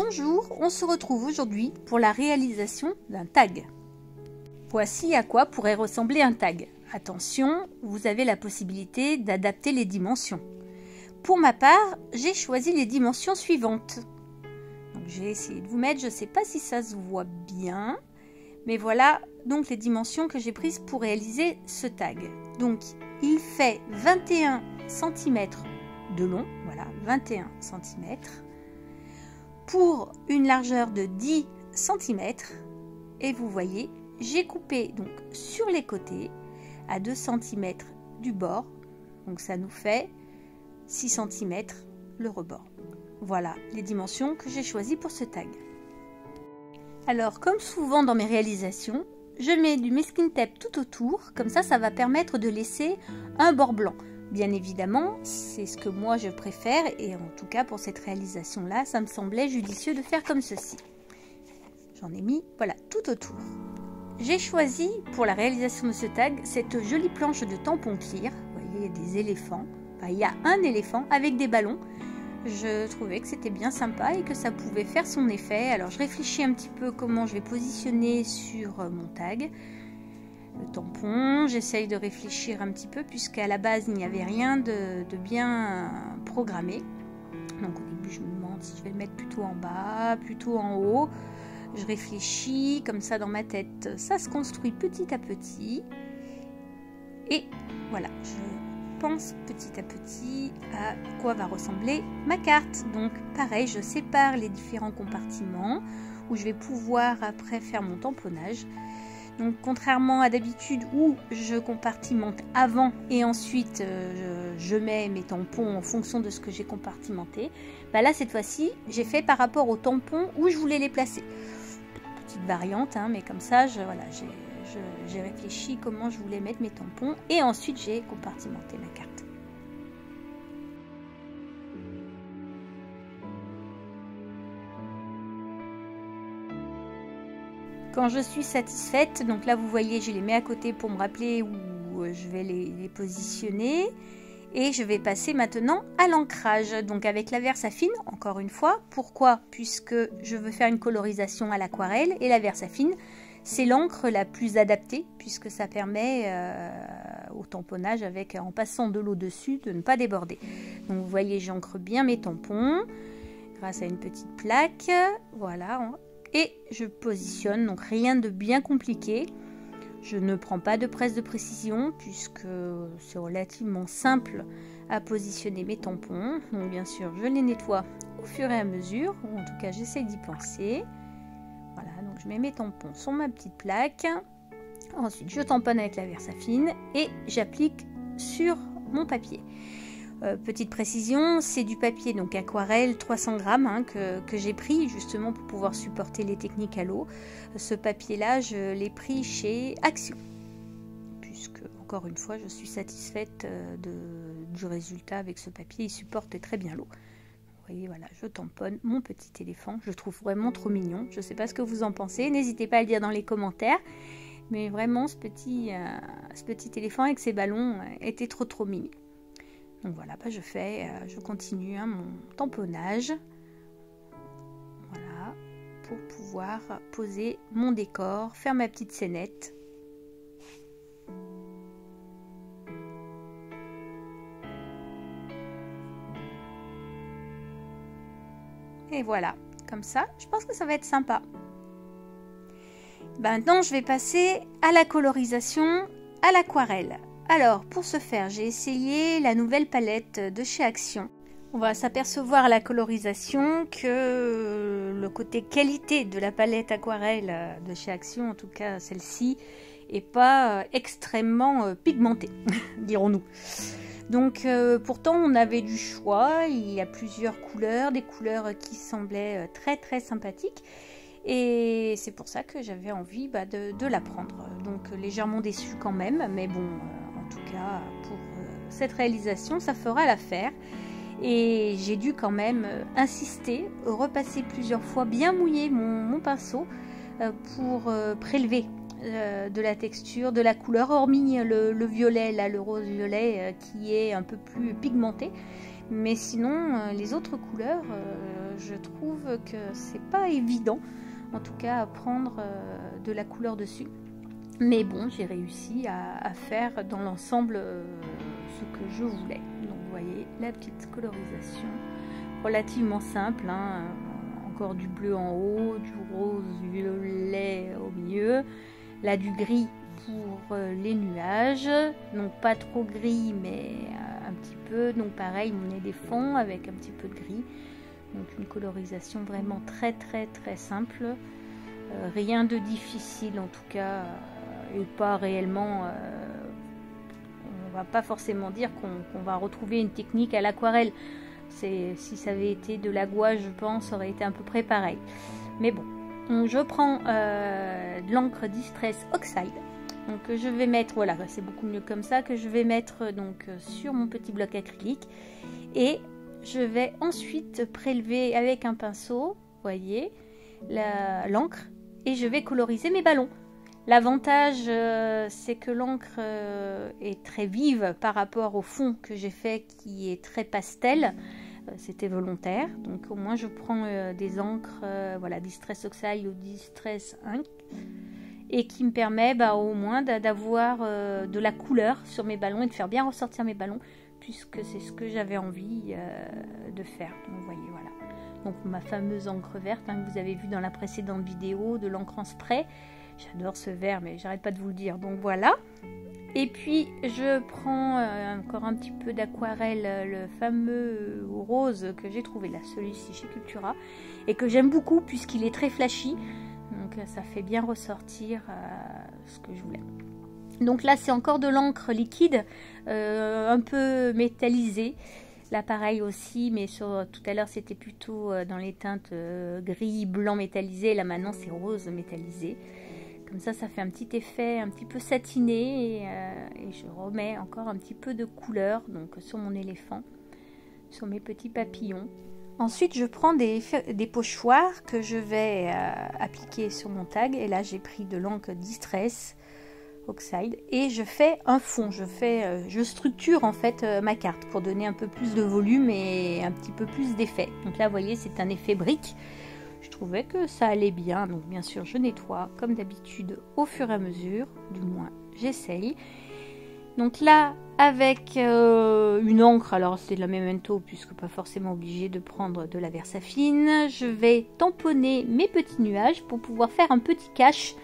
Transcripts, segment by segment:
Bonjour, on se retrouve aujourd'hui pour la réalisation d'un tag. Voici à quoi pourrait ressembler un tag. Attention, vous avez la possibilité d'adapter les dimensions. Pour ma part, j'ai choisi les dimensions suivantes. J'ai essayé de vous mettre, je ne sais pas si ça se voit bien, mais voilà donc les dimensions que j'ai prises pour réaliser ce tag. Donc il fait 21 cm de long, voilà, 21 cm, pour une largeur de 10 cm, et vous voyez, j'ai coupé donc sur les côtés à 2 cm du bord, donc ça nous fait 6 cm le rebord. Voilà les dimensions que j'ai choisies pour ce tag. Alors comme souvent dans mes réalisations, je mets du masking tape tout autour, comme ça va permettre de laisser un bord blanc. Bien évidemment, c'est ce que moi je préfère et en tout cas pour cette réalisation-là, ça me semblait judicieux de faire comme ceci. J'en ai mis, voilà, tout autour. J'ai choisi pour la réalisation de ce tag cette jolie planche de tampon clear. Vous voyez, il y a des éléphants. Enfin, il y a un éléphant avec des ballons. Je trouvais que c'était bien sympa et que ça pouvait faire son effet. Alors je réfléchis un petit peu comment je vais positionner sur mon tag. Le tampon, j'essaye de réfléchir un petit peu puisqu'à la base il n'y avait rien de bien programmé. Donc au début je me demande si je vais le mettre plutôt en bas, plutôt en haut. Je réfléchis comme ça dans ma tête, ça se construit petit à petit. Et voilà, je pense petit à petit à quoi va ressembler ma carte. Donc pareil, je sépare les différents compartiments où je vais pouvoir après faire mon tamponnage. Donc contrairement à d'habitude où je compartimente avant et ensuite je mets mes tampons en fonction de ce que j'ai compartimenté, bah là cette fois-ci j'ai fait par rapport aux tampons où je voulais les placer. Petite variante, hein, mais comme ça j'ai réfléchi comment je voulais mettre mes tampons et ensuite j'ai compartimenté ma carte. Quand je suis satisfaite, donc là vous voyez je les mets à côté pour me rappeler où je vais les positionner et je vais passer maintenant à l'ancrage, donc avec la Versafine encore une fois. Pourquoi? Puisque je veux faire une colorisation à l'aquarelle et la Versafine c'est l'encre la plus adaptée puisque ça permet au tamponnage en passant de l'eau dessus de ne pas déborder. Donc vous voyez j'encre bien mes tampons grâce à une petite plaque, voilà. Et je positionne, donc rien de bien compliqué. Je ne prends pas de presse de précision puisque c'est relativement simple à positionner mes tampons. Donc bien sûr, je les nettoie au fur et à mesure, ou en tout cas j'essaie d'y penser. Voilà, donc je mets mes tampons sur ma petite plaque. Ensuite, je tamponne avec la Versafine et j'applique sur mon papier. Petite précision, c'est du papier donc aquarelle 300 grammes hein, que j'ai pris justement pour pouvoir supporter les techniques à l'eau. Ce papier là je l'ai pris chez Action puisque encore une fois je suis satisfaite du résultat avec ce papier, il supporte très bien l'eau. Vous voyez, voilà, je tamponne mon petit éléphant, je le trouve vraiment trop mignon. Je ne sais pas ce que vous en pensez, n'hésitez pas à le dire dans les commentaires, mais vraiment ce petit éléphant avec ses ballons était trop mignon. Donc voilà, bah je continue hein, mon tamponnage, voilà, pour pouvoir poser mon décor, faire ma petite scénette. Et voilà, comme ça, je pense que ça va être sympa. Maintenant, je vais passer à la colorisation à l'aquarelle. Alors, pour ce faire, j'ai essayé la nouvelle palette de chez Action. On va s'apercevoir à la colorisation que le côté qualité de la palette aquarelle de chez Action, en tout cas celle-ci, n'est pas extrêmement pigmentée, dirons-nous. Donc, pourtant, on avait du choix. Il y a plusieurs couleurs, des couleurs qui semblaient très sympathiques. Et c'est pour ça que j'avais envie de la prendre. Donc, légèrement déçue quand même, mais bon... En tout cas, pour cette réalisation, ça fera l'affaire. Et j'ai dû quand même insister, repasser plusieurs fois, bien mouiller mon pinceau pour prélever de la texture, de la couleur, hormis le violet, là, le rose violet qui est un peu plus pigmenté. Mais sinon, les autres couleurs, je trouve que c'est pas évident, en tout cas à prendre de la couleur dessus. Mais bon, j'ai réussi à faire dans l'ensemble ce que je voulais. Donc vous voyez la petite colorisation relativement simple, hein. Encore du bleu en haut, du rose violet au milieu, là du gris pour les nuages, donc pas trop gris mais un petit peu, donc pareil mon éléphant avec un petit peu de gris, donc une colorisation vraiment très simple, rien de difficile en tout cas, et pas réellement, on va pas forcément dire qu'on va retrouver une technique à l'aquarelle. Si ça avait été de la gouache, je pense, ça aurait été à peu près pareil. Mais bon, donc je prends de l'encre Distress Oxide. Donc je vais mettre, voilà, c'est beaucoup mieux comme ça, que je vais mettre donc sur mon petit bloc acrylique. Et je vais ensuite prélever avec un pinceau, voyez, l'encre, et je vais coloriser mes ballons. L'avantage, c'est que l'encre est très vive par rapport au fond que j'ai fait qui est très pastel. C'était volontaire. Donc au moins je prends des encres, voilà, Distress Oxide ou Distress Ink, et qui me permet au moins d'avoir de la couleur sur mes ballons et de faire bien ressortir mes ballons, puisque c'est ce que j'avais envie de faire. Donc vous voyez, voilà. Donc ma fameuse encre verte, hein, que vous avez vu dans la précédente vidéo, de l'encre en spray. J'adore ce vert, mais j'arrête pas de vous le dire. Donc voilà. Et puis je prends encore un petit peu d'aquarelle, le fameux rose que j'ai trouvé là, celui-ci chez Cultura, et que j'aime beaucoup puisqu'il est très flashy. Donc ça fait bien ressortir ce que je voulais. Donc là c'est encore de l'encre liquide, un peu métallisée. Là pareil aussi, mais tout à l'heure c'était plutôt dans les teintes gris, blanc métallisé. Là maintenant c'est rose métallisé. Comme ça fait un petit effet un petit peu satiné et je remets encore un petit peu de couleur donc sur mon éléphant, sur mes petits papillons. Ensuite je prends des pochoirs que je vais appliquer sur mon tag, et là j'ai pris de l'encre Distress Oxide et je fais un fond, je structure en fait ma carte pour donner un peu plus de volume et un petit peu plus d'effet. Donc là vous voyez c'est un effet brique. Je trouvais que ça allait bien, donc bien sûr je nettoie comme d'habitude au fur et à mesure, du moins j'essaye. Donc là avec une encre, alors c'est de la Memento puisque pas forcément obligé de prendre de la Versafine, je vais tamponner mes petits nuages pour pouvoir faire un petit cache.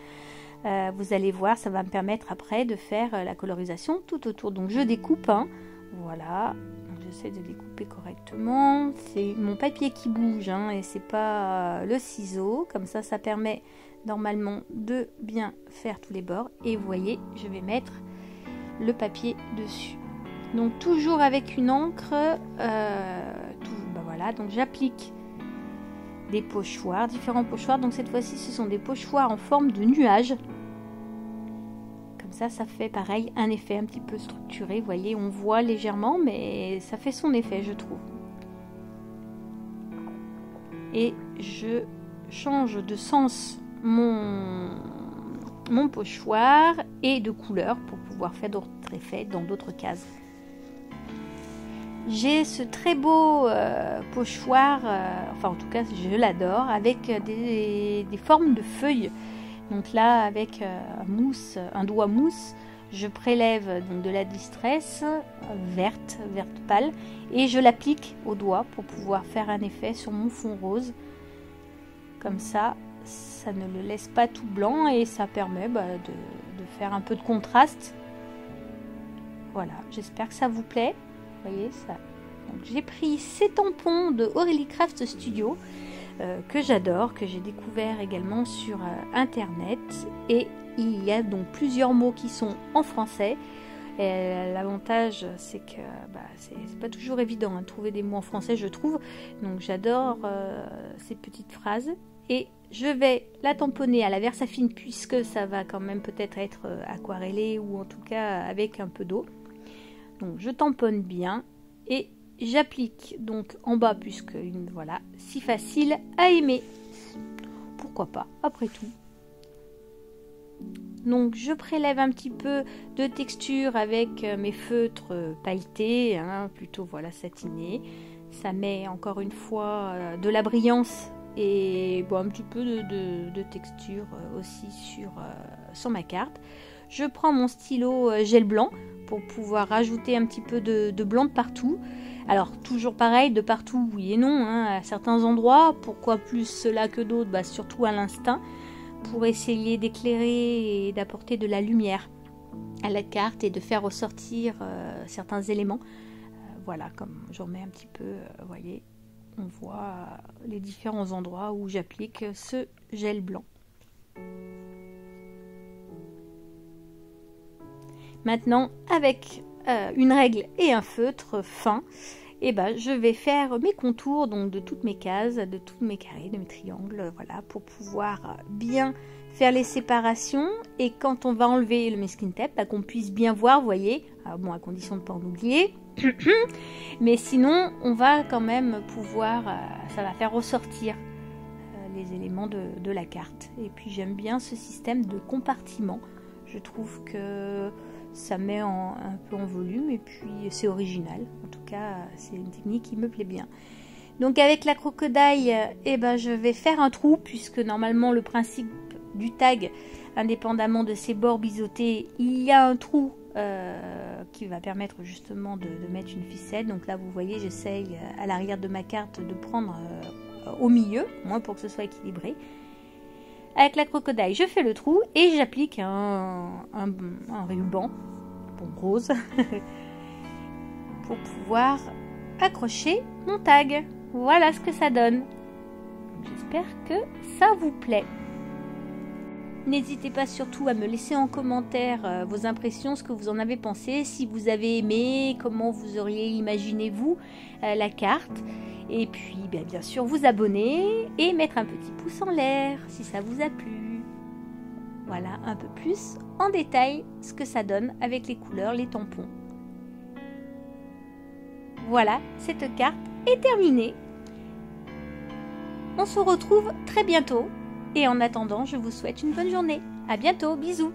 Vous allez voir, ça va me permettre après de faire la colorisation tout autour. Donc je découpe, hein, voilà. J'essaie de découper correctement. C'est mon papier qui bouge, hein, et c'est pas le ciseau. Comme ça, ça permet normalement de bien faire tous les bords. Et vous voyez, je vais mettre le papier dessus. Donc toujours avec une encre. Voilà. Donc j'applique des pochoirs, différents pochoirs. Donc cette fois-ci, ce sont des pochoirs en forme de nuage. Ça fait pareil un effet un petit peu structuré, vous voyez, on voit légèrement mais ça fait son effet je trouve. Et je change de sens mon pochoir et de couleur pour pouvoir faire d'autres effets dans d'autres cases. J'ai ce très beau pochoir, enfin en tout cas je l'adore, avec des formes de feuilles. Donc là, avec un doigt mousse, je prélève donc de la Distress verte pâle, et je l'applique au doigt pour pouvoir faire un effet sur mon fond rose. Comme ça, ça ne le laisse pas tout blanc et ça permet de faire un peu de contraste. Voilà, j'espère que ça vous plaît. Vous voyez ça. J'ai pris ces tampons de Aurélie Craft Studio. Que j'adore, que j'ai découvert également sur internet, et il y a donc plusieurs mots qui sont en français. L'avantage c'est que c'est pas toujours évident de trouver des mots en français, je trouve, donc j'adore ces petites phrases, et je vais la tamponner à la Versafine puisque ça va quand même peut-être être aquarellé ou en tout cas avec un peu d'eau. Donc je tamponne bien et j'applique donc en bas puisque voilà, si facile à aimer. Pourquoi pas, après tout. Donc je prélève un petit peu de texture avec mes feutres pailletés, hein, plutôt voilà satinés. Ça met encore une fois de la brillance et bon, un petit peu de texture aussi sur ma carte. Je prends mon stylo gel blanc pour pouvoir rajouter un petit peu de blanc de partout. Alors toujours pareil, de partout oui et non, hein, à certains endroits. Pourquoi plus cela que d'autres? Bah, surtout à l'instinct, pour essayer d'éclairer et d'apporter de la lumière à la carte et de faire ressortir certains éléments. Voilà, comme j'en mets un petit peu, vous voyez, on voit les différents endroits où j'applique ce gel blanc. Maintenant, avec une règle et un feutre fin, je vais faire mes contours donc de toutes mes cases, de tous mes carrés, de mes triangles, voilà, pour pouvoir bien faire les séparations. Et quand on va enlever le masking tape, qu'on puisse bien voir, vous voyez, bon, à condition de ne pas en oublier. Mais sinon, on va quand même pouvoir, ça va faire ressortir les éléments de la carte. Et puis j'aime bien ce système de compartiments. Je trouve que ça met un peu en volume et puis c'est original. En tout cas, c'est une technique qui me plaît bien. Donc avec la crocodile, je vais faire un trou puisque normalement le principe du tag, indépendamment de ses bords biseautés, il y a un trou qui va permettre justement de mettre une ficelle. Donc là, vous voyez, j'essaye à l'arrière de ma carte de prendre au milieu, au moins pour que ce soit équilibré. Avec la crocodile, je fais le trou et j'applique un ruban, bon, rose, pour pouvoir accrocher mon tag. Voilà ce que ça donne. J'espère que ça vous plaît. N'hésitez pas surtout à me laisser en commentaire vos impressions, ce que vous en avez pensé, si vous avez aimé, comment vous auriez imaginé vous la carte. Et puis bien sûr vous abonner et mettre un petit pouce en l'air si ça vous a plu. Voilà un peu plus en détail ce que ça donne avec les couleurs, les tampons. Voilà, cette carte est terminée. On se retrouve très bientôt. Et en attendant, je vous souhaite une bonne journée. À bientôt, bisous.